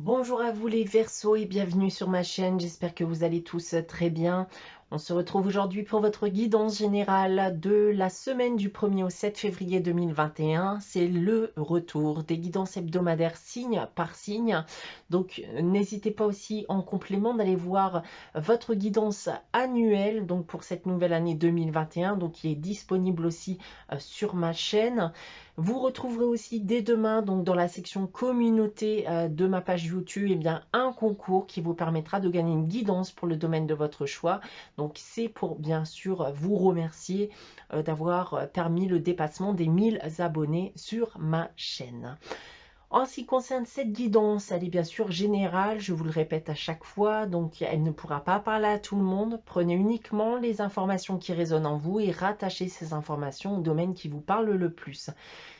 Bonjour à vous les Verseaux et bienvenue sur ma chaîne, j'espère que vous allez tous très bien. On se retrouve aujourd'hui pour votre guidance générale de la semaine du 1er au 7 février 2021. C'est le retour des guidances hebdomadaires signe par signe. Donc n'hésitez pas aussi en complément d'aller voir votre guidance annuelle donc pour cette nouvelle année 2021, donc qui est disponible aussi sur ma chaîne. Vous retrouverez aussi dès demain, donc dans la section communauté de ma page YouTube, eh bien, un concours qui vous permettra de gagner une guidance pour le domaine de votre choix. Donc c'est pour bien sûr vous remercier d'avoir permis le dépassement des 1000 abonnés sur ma chaîne. En ce qui concerne cette guidance, elle est bien sûr générale, je vous le répète à chaque fois, donc elle ne pourra pas parler à tout le monde. Prenez uniquement les informations qui résonnent en vous et rattachez ces informations au domaine qui vous parle le plus.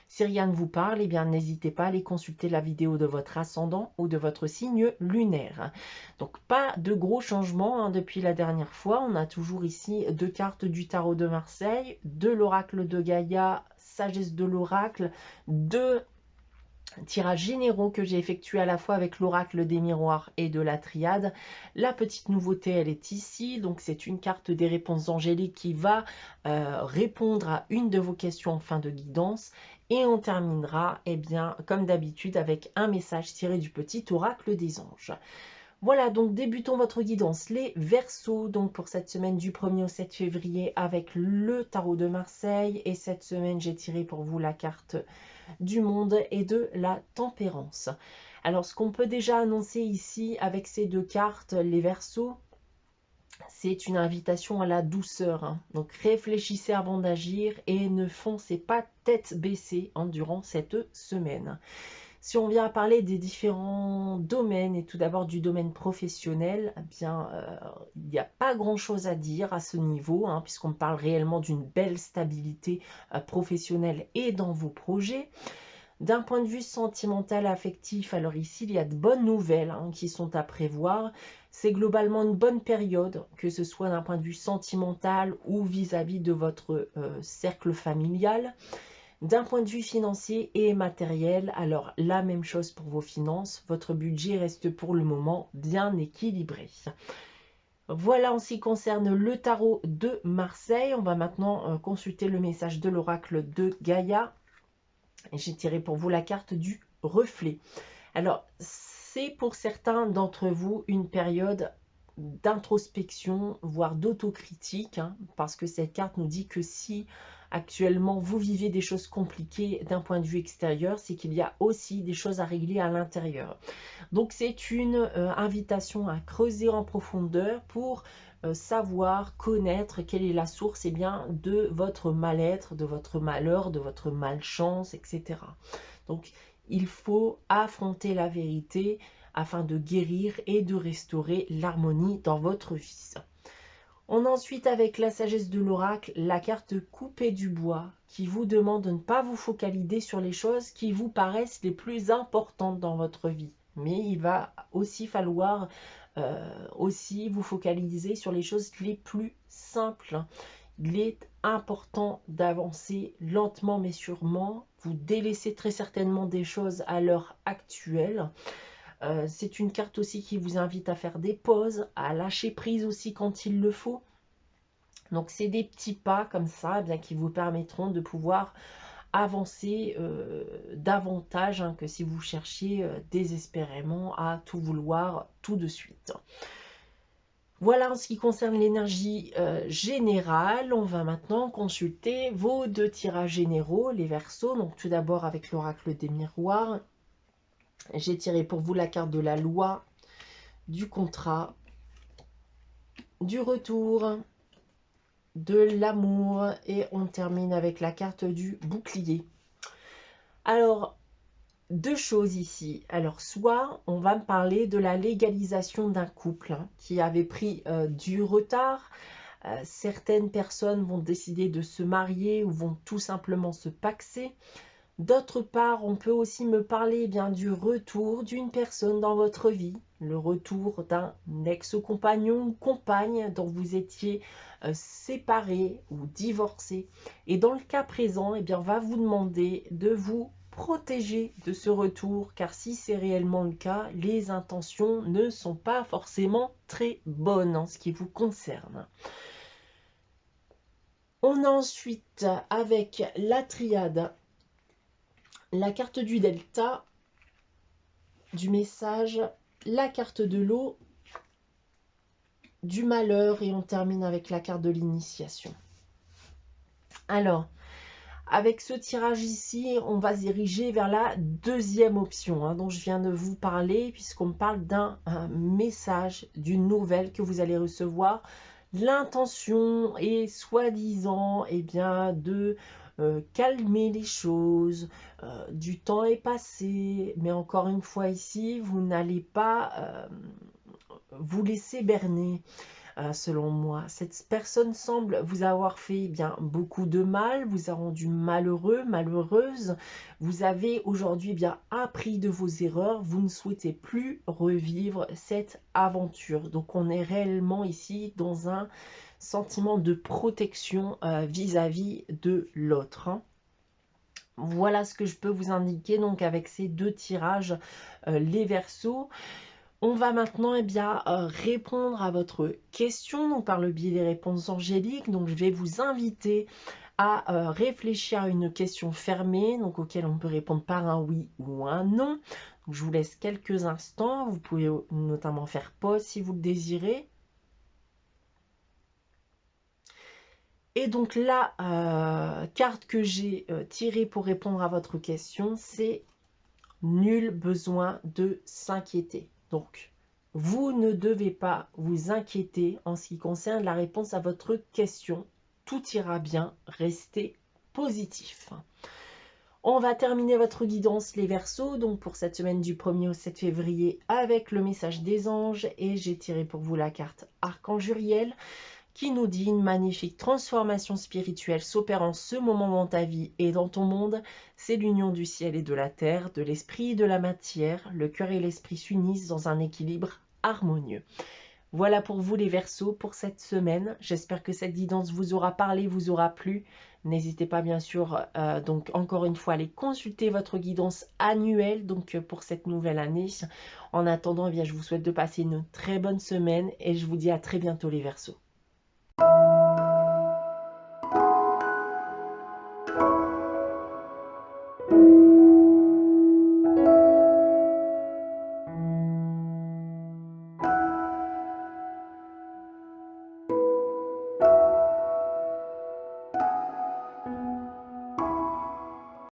Si rien ne vous parle, eh bien n'hésitez pas à aller consulter la vidéo de votre ascendant ou de votre signe lunaire. Donc pas de gros changements depuis la dernière fois. On a toujours ici deux cartes du tarot de Marseille, de l'oracle de Gaïa, sagesse de l'oracle, deux tirages généraux que j'ai effectués à la fois avec l'oracle des miroirs et de la triade. La petite nouveauté, elle est ici, donc c'est une carte des réponses angéliques qui va répondre à une de vos questions en fin de guidance. Et on terminera, eh bien, comme d'habitude, avec un message tiré du petit oracle des anges. Voilà, donc débutons votre guidance, les Verseaux, donc pour cette semaine du 1er au 7 février avec le tarot de Marseille. Et cette semaine, j'ai tiré pour vous la carte du monde et de la tempérance. Alors, ce qu'on peut déjà annoncer ici avec ces deux cartes, les Verseaux, c'est une invitation à la douceur. Donc, réfléchissez avant d'agir et ne foncez pas tête baissée durant cette semaine. Si on vient à parler des différents domaines, et tout d'abord du domaine professionnel, eh bien, il n'y a pas grand-chose à dire à ce niveau, puisqu'on parle réellement d'une belle stabilité professionnelle et dans vos projets. D'un point de vue sentimental, affectif, alors ici, il y a de bonnes nouvelles qui sont à prévoir. C'est globalement une bonne période, que ce soit d'un point de vue sentimental ou vis-à-vis de votre cercle familial. D'un point de vue financier et matériel, alors la même chose pour vos finances, votre budget reste pour le moment bien équilibré. Voilà en ce qui concerne le tarot de Marseille. On va maintenant consulter le message de l'oracle de Gaïa. J'ai tiré pour vous la carte du reflet. Alors, c'est pour certains d'entre vous une période d'introspection, voire d'autocritique, parce que cette carte nous dit que si actuellement vous vivez des choses compliquées d'un point de vue extérieur, c'est qu'il y a aussi des choses à régler à l'intérieur. Donc c'est une invitation à creuser en profondeur pour savoir, connaître quelle est la source bien, de votre mal-être, de votre malheur, de votre malchance, etc. Donc il faut affronter la vérité afin de guérir et de restaurer l'harmonie dans votre vie. On a ensuite avec la sagesse de l'oracle, la carte coupée du bois qui vous demande de ne pas vous focaliser sur les choses qui vous paraissent les plus importantes dans votre vie. Mais il va aussi falloir aussi vous focaliser sur les choses les plus simples. Il est important d'avancer lentement mais sûrement. Vous délaissez très certainement des choses à l'heure actuelle. C'est une carte aussi qui vous invite à faire des pauses, à lâcher prise aussi quand il le faut. Donc c'est des petits pas comme ça bien, qui vous permettront de pouvoir avancer davantage que si vous cherchiez désespérément à tout vouloir tout de suite. Voilà en ce qui concerne l'énergie générale. On va maintenant consulter vos deux tirages généraux, les Verseaux. Donc tout d'abord avec l'oracle des miroirs. J'ai tiré pour vous la carte de la loi, du contrat, du retour, de l'amour et on termine avec la carte du bouclier. Alors, deux choses ici. Alors, soit on va me parler de la légalisation d'un couple qui avait pris du retard. Certaines personnes vont décider de se marier ou vont tout simplement se paxer. D'autre part, on peut aussi me parler bien du retour d'une personne dans votre vie, le retour d'un ex-compagnon ou compagne dont vous étiez séparé ou divorcé. Et dans le cas présent, eh bien, on va vous demander de vous protéger de ce retour, car si c'est réellement le cas, les intentions ne sont pas forcément très bonnes en ce qui vous concerne. On a ensuite, avec la triade, la carte du delta, du message, la carte de l'eau, du malheur, et on termine avec la carte de l'initiation. Alors, avec ce tirage ici, on va se diriger vers la deuxième option dont je viens de vous parler, puisqu'on parle d'un message, d'une nouvelle que vous allez recevoir. L'intention est soi-disant de calmer les choses, du temps est passé, mais encore une fois ici, vous n'allez pas vous laisser berner. Selon moi, cette personne semble vous avoir fait beaucoup de mal, vous a rendu malheureux, malheureuse. Vous avez aujourd'hui appris de vos erreurs, vous ne souhaitez plus revivre cette aventure. Donc on est réellement ici dans un sentiment de protection vis-à-vis de l'autre. Voilà ce que je peux vous indiquer donc avec ces deux tirages, les Verseaux. On va maintenant répondre à votre question donc par le biais des réponses angéliques. Donc je vais vous inviter à réfléchir à une question fermée, donc auquel on peut répondre par un oui ou un non. Donc, je vous laisse quelques instants. Vous pouvez notamment faire pause si vous le désirez. Et donc la carte que j'ai tirée pour répondre à votre question, c'est nul besoin de s'inquiéter. Donc, vous ne devez pas vous inquiéter en ce qui concerne la réponse à votre question. Tout ira bien, restez positif. On va terminer votre guidance les Verseaux, donc pour cette semaine du 1er au 7 février avec le message des anges. Et j'ai tiré pour vous la carte Archange Uriel qui nous dit une magnifique transformation spirituelle s'opère en ce moment dans ta vie et dans ton monde. C'est l'union du ciel et de la terre, de l'esprit et de la matière. Le cœur et l'esprit s'unissent dans un équilibre harmonieux. Voilà pour vous les Verseaux pour cette semaine. J'espère que cette guidance vous aura parlé, vous aura plu. N'hésitez pas bien sûr donc encore une fois à aller consulter votre guidance annuelle donc pour cette nouvelle année. En attendant, je vous souhaite de passer une très bonne semaine et je vous dis à très bientôt les Verseaux.